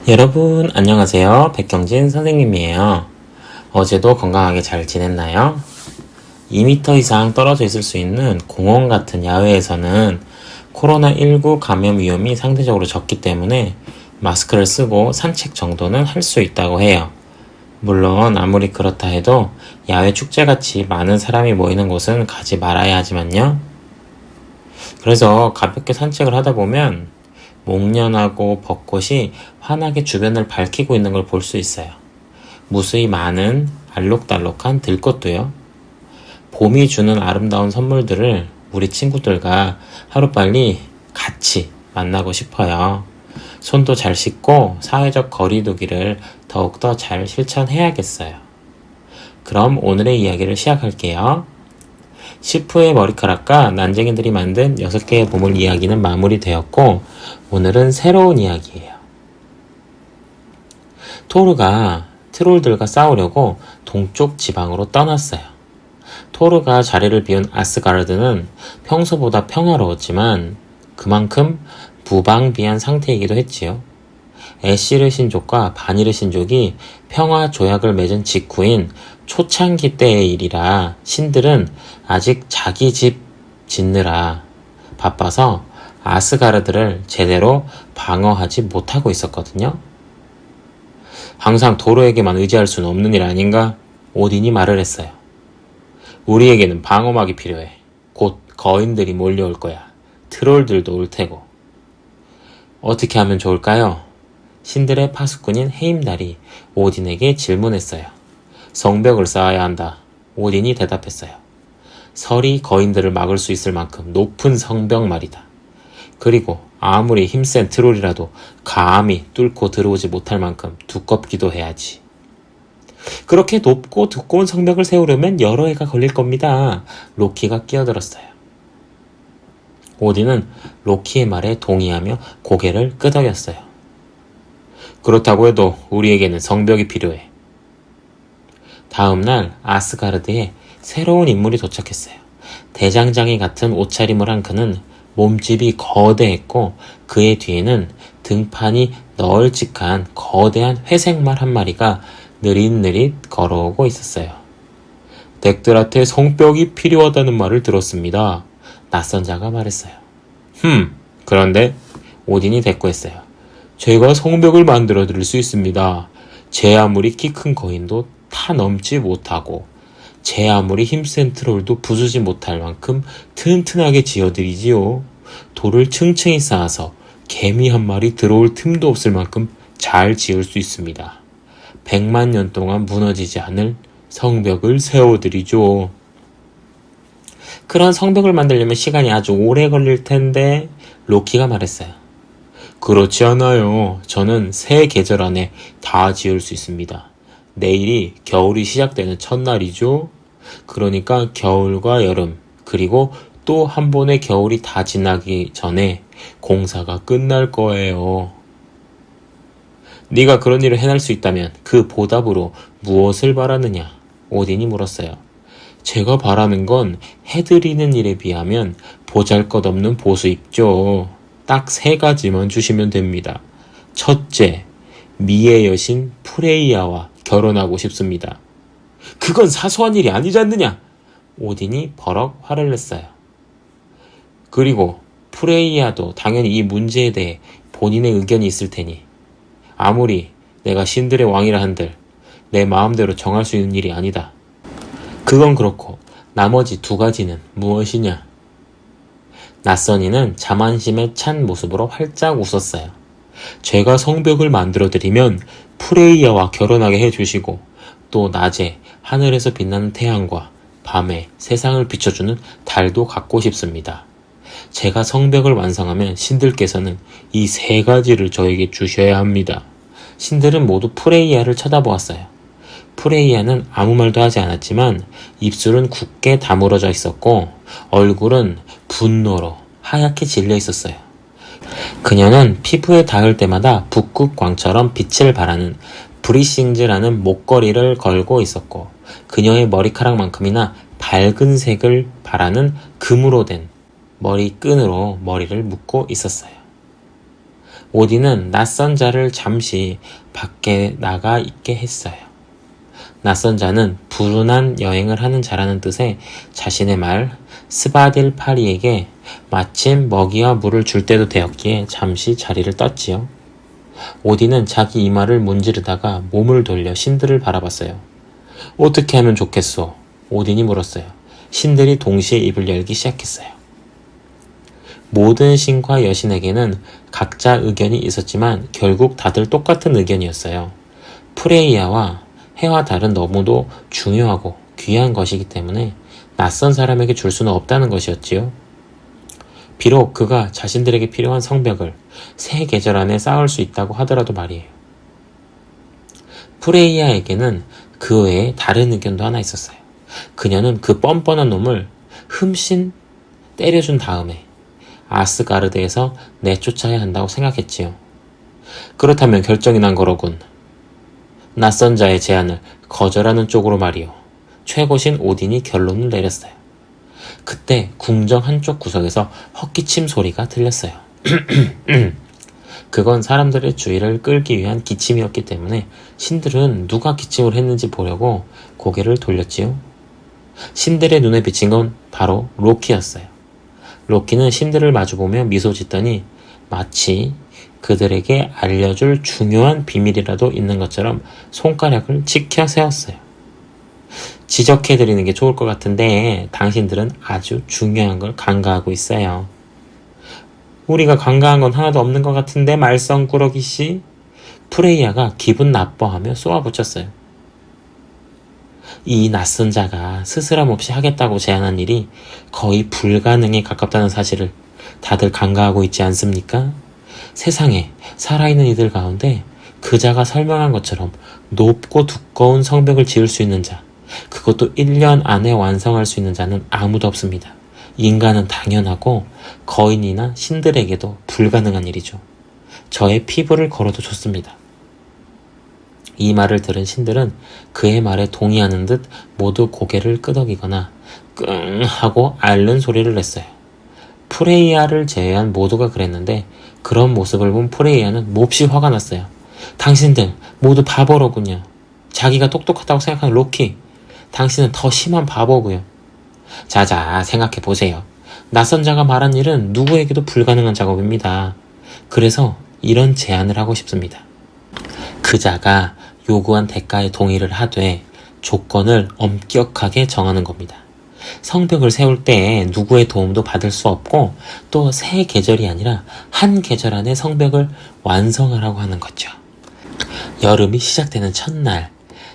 여러분 안녕하세요. 백경진 선생님이에요. 어제도 건강하게 잘 지냈나요? 2m 이상 떨어져 있을 수 있는 공원 같은 야외에서는 코로나19 감염 위험이 상대적으로 적기 때문에 마스크를 쓰고 산책 정도는 할 수 있다고 해요. 물론 아무리 그렇다 해도 야외 축제같이 많은 사람이 모이는 곳은 가지 말아야 하지만요. 그래서 가볍게 산책을 하다 보면 목련하고 벚꽃이 환하게 주변을 밝히고 있는 걸 볼 수 있어요. 무수히 많은 알록달록한 들꽃도요. 봄이 주는 아름다운 선물들을 우리 친구들과 하루빨리 같이 만나고 싶어요. 손도 잘 씻고 사회적 거리두기를 더욱더 잘 실천해야겠어요. 그럼 오늘의 이야기를 시작할게요. 시프의 머리카락과 난쟁이들이 만든 6개의 보물 이야기는 마무리되었고 오늘은 새로운 이야기예요. 토르가 트롤들과 싸우려고 동쪽 지방으로 떠났어요. 토르가 자리를 비운 아스가르드는 평소보다 평화로웠지만 그만큼 부방비한 상태이기도 했지요. 에시르 신족과 바니르 신족이 평화 조약을 맺은 직후인 초창기 때의 일이라 신들은 아직 자기 집 짓느라 바빠서 아스가르드를 제대로 방어하지 못하고 있었거든요. 항상 도로에게만 의지할 수는 없는 일 아닌가? 오딘이 말을 했어요. 우리에게는 방어막이 필요해. 곧 거인들이 몰려올 거야. 트롤들도 올 테고. 어떻게 하면 좋을까요? 신들의 파수꾼인 헤임달이 오딘에게 질문했어요. 성벽을 쌓아야 한다. 오딘이 대답했어요. 설이 거인들을 막을 수 있을 만큼 높은 성벽 말이다. 그리고 아무리 힘센 트롤이라도 감히 뚫고 들어오지 못할 만큼 두껍기도 해야지. 그렇게 높고 두꺼운 성벽을 세우려면 여러 해가 걸릴 겁니다. 로키가 끼어들었어요. 오딘은 로키의 말에 동의하며 고개를 끄덕였어요. 그렇다고 해도 우리에게는 성벽이 필요해. 다음날 아스가르드에 새로운 인물이 도착했어요. 대장장이 같은 옷차림을 한 그는 몸집이 거대했고 그의 뒤에는 등판이 널찍한 거대한 회색말 한 마리가 느릿느릿 걸어오고 있었어요. 덱들한테 성벽이 필요하다는 말을 들었습니다. 낯선 자가 말했어요. 그런데 오딘이 대꾸했어요. 제가 성벽을 만들어 드릴 수 있습니다. 제 아무리 키 큰 거인도 타 넘지 못하고 제 아무리 힘센 트롤도 부수지 못할 만큼 튼튼하게 지어드리지요. 돌을 층층이 쌓아서 개미 한 마리 들어올 틈도 없을 만큼 잘 지을 수 있습니다. 100만 년 동안 무너지지 않을 성벽을 세워드리죠. 그런 성벽을 만들려면 시간이 아주 오래 걸릴 텐데 로키가 말했어요. 그렇지 않아요. 저는 새 계절 안에 다 지을 수 있습니다. 내일이 겨울이 시작되는 첫날이죠. 그러니까 겨울과 여름 그리고 또 한 번의 겨울이 다 지나기 전에 공사가 끝날 거예요. 네가 그런 일을 해낼 수 있다면 그 보답으로 무엇을 바라느냐? 오딘이 물었어요. 제가 바라는 건 해드리는 일에 비하면 보잘것없는 보수입죠. 딱 3가지만 주시면 됩니다. 첫째, 미의 여신 프레이야와 결혼하고 싶습니다. 그건 사소한 일이 아니지 않느냐? 오딘이 버럭 화를 냈어요. 그리고 프레이야도 당연히 이 문제에 대해 본인의 의견이 있을 테니 아무리 내가 신들의 왕이라 한들 내 마음대로 정할 수 있는 일이 아니다. 그건 그렇고 나머지 2가지는 무엇이냐? 낯선이는 자만심에 찬 모습으로 활짝 웃었어요. 제가 성벽을 만들어드리면 프레이야와 결혼하게 해주시고 또 낮에 하늘에서 빛나는 태양과 밤에 세상을 비춰주는 달도 갖고 싶습니다. 제가 성벽을 완성하면 신들께서는 이 3가지를 저에게 주셔야 합니다. 신들은 모두 프레이야를 쳐다보았어요. 프레이야는 아무 말도 하지 않았지만 입술은 굳게 다물어져 있었고 얼굴은 분노로 하얗게 질려 있었어요. 그녀는 피부에 닿을 때마다 북극광처럼 빛을 발하는 브리싱즈라는 목걸이를 걸고 있었고 그녀의 머리카락만큼이나 밝은 색을 발하는 금으로 된 머리끈으로 머리를 묶고 있었어요. 오딘은 낯선 자를 잠시 밖에 나가 있게 했어요. 낯선 자는 불운한 여행을 하는 자라는 뜻의 자신의 말 스바딜파리에게 마침 먹이와 물을 줄 때도 되었기에 잠시 자리를 떴지요. 오딘은 자기 이마를 문지르다가 몸을 돌려 신들을 바라봤어요. 어떻게 하면 좋겠소? 오딘이 물었어요. 신들이 동시에 입을 열기 시작했어요. 모든 신과 여신에게는 각자 의견이 있었지만 결국 다들 똑같은 의견이었어요. 프레이야와 해와 달은 너무도 중요하고 귀한 것이기 때문에 낯선 사람에게 줄 수는 없다는 것이었지요. 비록 그가 자신들에게 필요한 성벽을 새 계절 안에 쌓을 수 있다고 하더라도 말이에요. 프레이야에게는 그 외에 다른 의견도 하나 있었어요. 그녀는 그 뻔뻔한 놈을 흠씬 때려준 다음에 아스가르드에서 내쫓아야 한다고 생각했지요. 그렇다면 결정이 난 거로군. 낯선 자의 제안을 거절하는 쪽으로 말이요. 최고신 오딘이 결론을 내렸어요. 그때 궁정 한쪽 구석에서 헛기침 소리가 들렸어요. 그건 사람들의 주의를 끌기 위한 기침이었기 때문에 신들은 누가 기침을 했는지 보려고 고개를 돌렸지요. 신들의 눈에 비친 건 바로 로키였어요. 로키는 신들을 마주보며 미소 짓더니 마치 그들에게 알려줄 중요한 비밀이라도 있는 것처럼 손가락을 치켜 세웠어요. 지적해드리는 게 좋을 것 같은데 당신들은 아주 중요한 걸 간과하고 있어요. 우리가 간과한 건 하나도 없는 것 같은데 말썽꾸러기씨? 프레이야가 기분 나빠하며 쏘아붙였어요. 이 낯선 자가 스스럼 없이 하겠다고 제안한 일이 거의 불가능에 가깝다는 사실을 다들 간과하고 있지 않습니까? 세상에 살아있는 이들 가운데 그 자가 설명한 것처럼 높고 두꺼운 성벽을 지을 수 있는 자, 그것도 1년 안에 완성할 수 있는 자는 아무도 없습니다. 인간은 당연하고 거인이나 신들에게도 불가능한 일이죠. 저의 피부를 걸어도 좋습니다. 이 말을 들은 신들은 그의 말에 동의하는 듯 모두 고개를 끄덕이거나 끙 하고 앓는 소리를 냈어요. 프레이야를 제외한 모두가 그랬는데 그런 모습을 본 프레이야는 몹시 화가 났어요. 당신들 모두 바보로군요. 자기가 똑똑하다고 생각하는 로키, 당신은 더 심한 바보고요. 자자 생각해보세요. 낯선 자가 말한 일은 누구에게도 불가능한 작업입니다. 그래서 이런 제안을 하고 싶습니다. 그 자가 요구한 대가에 동의를 하되 조건을 엄격하게 정하는 겁니다. 성벽을 세울 때 누구의 도움도 받을 수 없고 또 새 계절이 아니라 한 계절 안에 성벽을 완성하라고 하는 거죠. 여름이 시작되는 첫날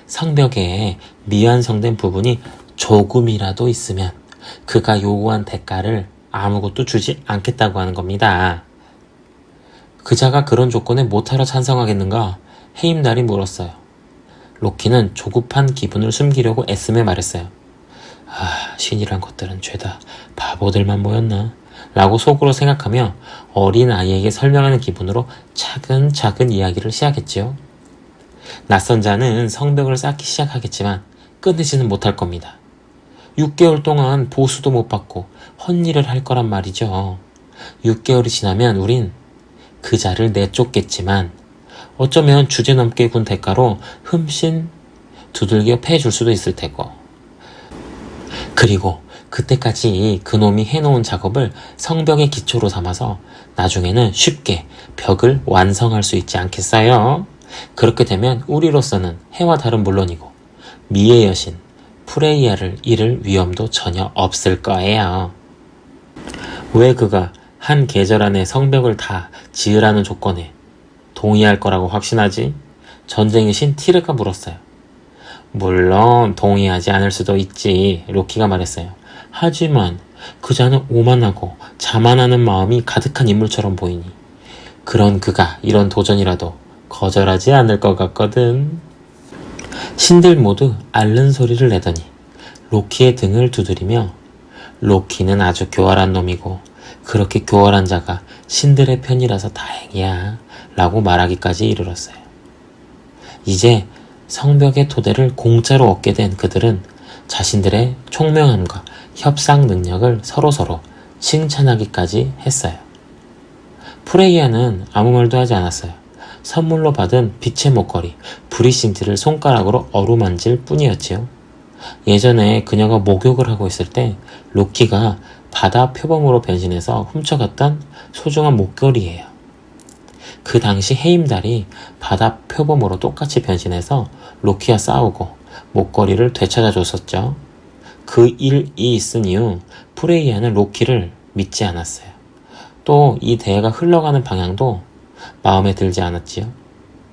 성벽에 미완성된 부분이 조금이라도 있으면 그가 요구한 대가를 아무것도 주지 않겠다고 하는 겁니다. 그자가 그런 조건에 못하러 찬성하겠는가? 해임달이 물었어요. 로키는 조급한 기분을 숨기려고 애쓰며 말했어요. 신이란 것들은 죄다 바보들만 모였나? 라고 속으로 생각하며 어린 아이에게 설명하는 기분으로 차근차근 이야기를 시작했지요. 낯선 자는 성벽을 쌓기 시작하겠지만 끝내지는 못할 겁니다. 6개월 동안 보수도 못 받고 헛일을 할 거란 말이죠. 6개월이 지나면 우린 그 자를 내쫓겠지만 어쩌면 주제넘게 군 대가로 흠씬 두들겨 패줄 수도 있을 테고, 그리고 그때까지 그놈이 해놓은 작업을 성벽의 기초로 삼아서 나중에는 쉽게 벽을 완성할 수 있지 않겠어요? 그렇게 되면 우리로서는 해와 달은 물론이고 미의 여신 프레이야를 잃을 위험도 전혀 없을 거예요. 왜 그가 한 계절 안에 성벽을 다 지으라는 조건에 동의할 거라고 확신하지? 전쟁의 신 티르가 물었어요. 물론 동의하지 않을 수도 있지, 로키가 말했어요. 하지만 그자는 오만하고 자만하는 마음이 가득한 인물처럼 보이니 그런 그가 이런 도전이라도 거절하지 않을 것 같거든. 신들 모두 앓는 소리를 내더니 로키의 등을 두드리며 로키는 아주 교활한 놈이고 그렇게 교활한 자가 신들의 편이라서 다행이야 라고 말하기까지 이르렀어요. 이제 성벽의 토대를 공짜로 얻게 된 그들은 자신들의 총명함과 협상 능력을 서로서로 칭찬하기까지 했어요. 프레이야는 아무 말도 하지 않았어요. 선물로 받은 빛의 목걸이, 브리신트를 손가락으로 어루만질 뿐이었지요. 예전에 그녀가 목욕을 하고 있을 때 로키가 바다 표범으로 변신해서 훔쳐갔던 소중한 목걸이예요. 그 당시 해임달이 바다 표범으로 똑같이 변신해서 로키와 싸우고 목걸이를 되찾아줬었죠. 그 일이 있은 이후 프레이야는 로키를 믿지 않았어요. 또 이 대회가 흘러가는 방향도 마음에 들지 않았지요.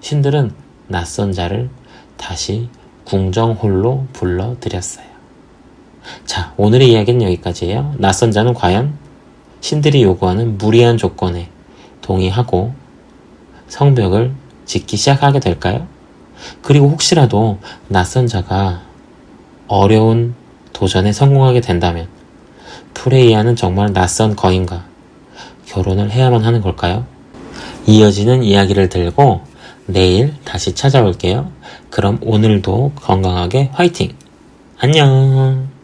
신들은 낯선 자를 다시 궁정홀로 불러들였어요. 자, 오늘의 이야기는 여기까지예요. 낯선 자는 과연 신들이 요구하는 무리한 조건에 동의하고 성벽을 짓기 시작하게 될까요? 그리고 혹시라도 낯선 자가 어려운 도전에 성공하게 된다면 프레이야는 정말 낯선 거인과 결혼을 해야만 하는 걸까요? 이어지는 이야기를 들고 내일 다시 찾아올게요. 그럼 오늘도 건강하게 화이팅! 안녕!